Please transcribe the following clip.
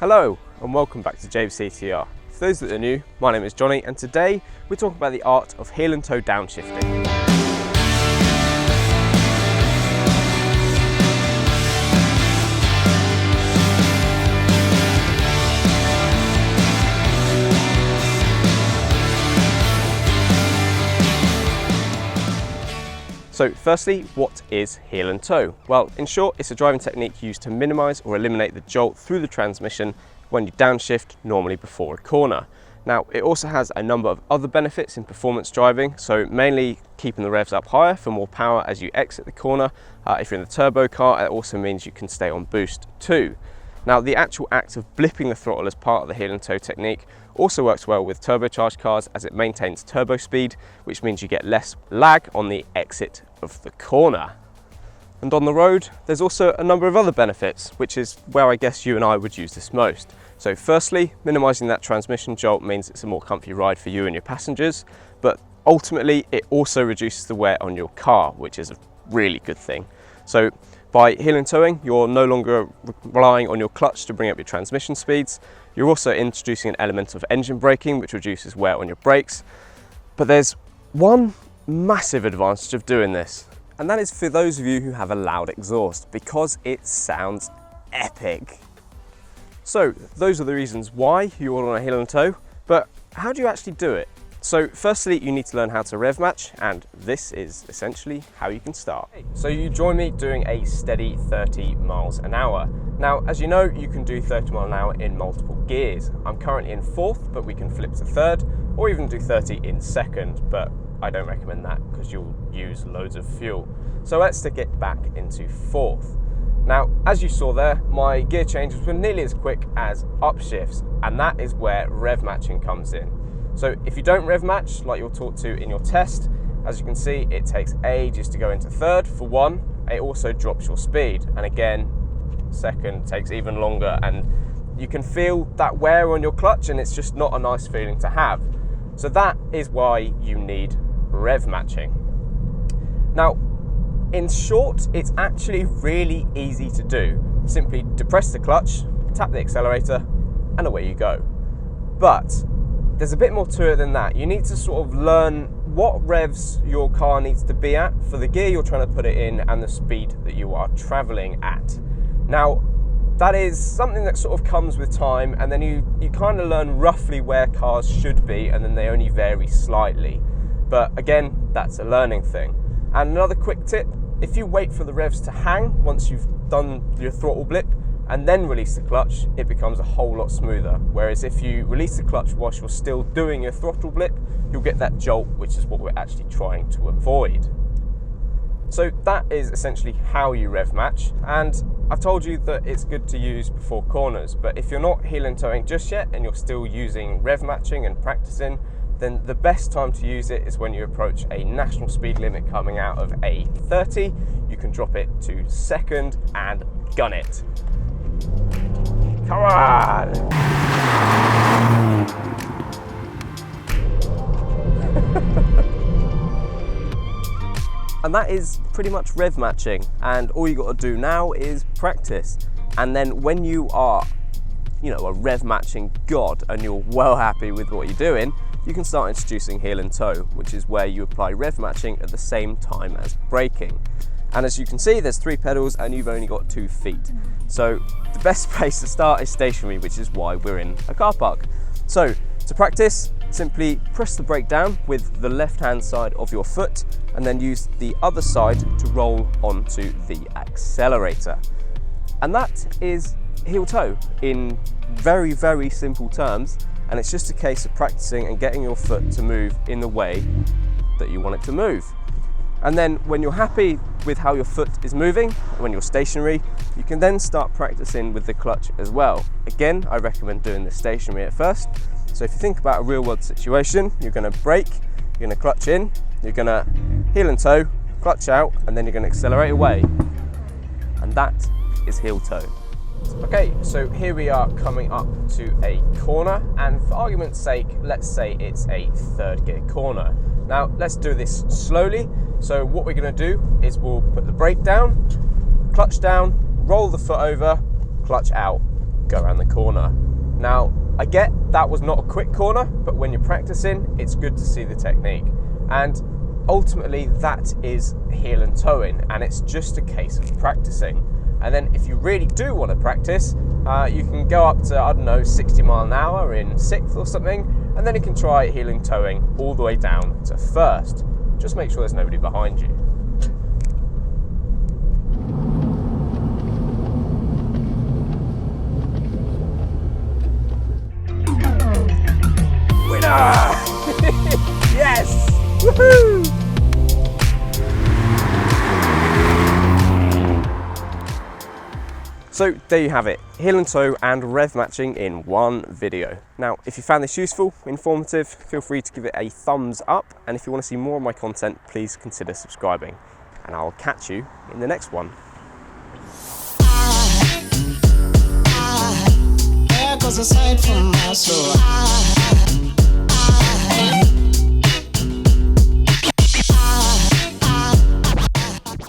Hello and welcome back to JCTR. For those that are new, my name is Johnny and today we're talking about the art of heel and toe downshifting. So firstly, what is heel and toe? Well, in short, it's a driving technique used to minimise or eliminate the jolt through the transmission when you downshift, normally before a corner. Now, it also has a number of other benefits in performance driving, so mainly keeping the revs up higher for more power as you exit the corner. If you're in the turbo car, it also means you can stay on boost too. Now, the actual act of blipping the throttle as part of the heel and toe technique also works well with turbocharged cars as it maintains turbo speed, which means you get less lag on the exit of the corner. And on the road, there's also a number of other benefits, which is where I guess you and I would use this most. So firstly, minimising that transmission jolt means it's a more comfy ride for you and your passengers, but ultimately it also reduces the wear on your car, which is a really good thing. So by heel and toeing, you're no longer relying on your clutch to bring up your transmission speeds. You're also introducing an element of engine braking, which reduces wear on your brakes. But there's one massive advantage of doing this, and that is for those of you who have a loud exhaust, because it sounds epic. So those are the reasons why you want on a heel and toe, but how do you actually do it? So firstly, you need to learn how to rev match, and this is essentially how you can start. So you join me doing a steady 30 miles an hour. Now, as you know, you can do 30 miles an hour in multiple gears. I'm currently in fourth, but we can flip to third, or even do 30 in second, but I don't recommend that because you'll use loads of fuel. So let's stick it back into fourth. Now, as you saw there, my gear changes were nearly as quick as upshifts, and that is where rev matching comes in. So if you don't rev match, like you're taught to in your test, as you can see, it takes ages to go into third for one. It also drops your speed. And again, second takes even longer. And you can feel that wear on your clutch, and it's just not a nice feeling to have. So that is why you need rev matching. Now, in short, it's actually really easy to do. Simply depress the clutch, tap the accelerator, and away you go. But there's a bit more to it than that. You need to sort of learn what revs your car needs to be at for the gear you're trying to put it in and the speed that you are traveling at. Now, that is something that sort of comes with time, and then you kind of learn roughly where cars should be, and then they only vary slightly. But again, that's a learning thing. And another quick tip, if you wait for the revs to hang once you've done your throttle blip, and then release the clutch, it becomes a whole lot smoother. Whereas if you release the clutch whilst you're still doing your throttle blip, you'll get that jolt, which is what we're actually trying to avoid. So that is essentially how you rev match, and I've told you that it's good to use before corners, but if you're not heel and toeing just yet and you're still using rev matching and practicing, then the best time to use it is when you approach a national speed limit coming out of A30. You can drop it to second and gun it. Come on! And that is pretty much rev matching, and all you got to do now is practice. And then when you are, a rev matching god and you're well happy with what you're doing, you can start introducing heel and toe, which is where you apply rev matching at the same time as braking. And as you can see, there's 3 pedals and you've only got 2 feet. So the best place to start is stationary, which is why we're in a car park. So to practice, simply press the brake down with the left-hand side of your foot and then use the other side to roll onto the accelerator. And that is heel toe in very, very simple terms. And it's just a case of practicing and getting your foot to move in the way that you want it to move. And then when you're happy with how your foot is moving, when you're stationary, you can then start practicing with the clutch as well. Again, I recommend doing this stationary at first. So if you think about a real world situation, you're going to brake, you're going to clutch in, you're going to heel and toe, clutch out, and then you're going to accelerate away. And that is heel toe. Okay, so here we are coming up to a corner, and for argument's sake, let's say it's a third gear corner. Now, let's do this slowly. So what we're going to do is we'll put the brake down, clutch down, roll the foot over, clutch out. go around the corner. Now, I get that was not a quick corner, but when you're practicing, it's good to see the technique. And ultimately, that is heel and toeing, and it's just a case of practicing. And then if you really do want to practice, you can go up to, I don't know, 60 miles an hour in 6th or something, and then you can try heel and toeing all the way down to 1st. Just make sure there's nobody behind you. Winner! Yes! Woohoo! So there you have it, heel and toe and rev matching in one video. Now, if you found this useful, informative, feel free to give it a thumbs up. And if you want to see more of my content, please consider subscribing. And I'll catch you in the next one. There goes a sight from my soul.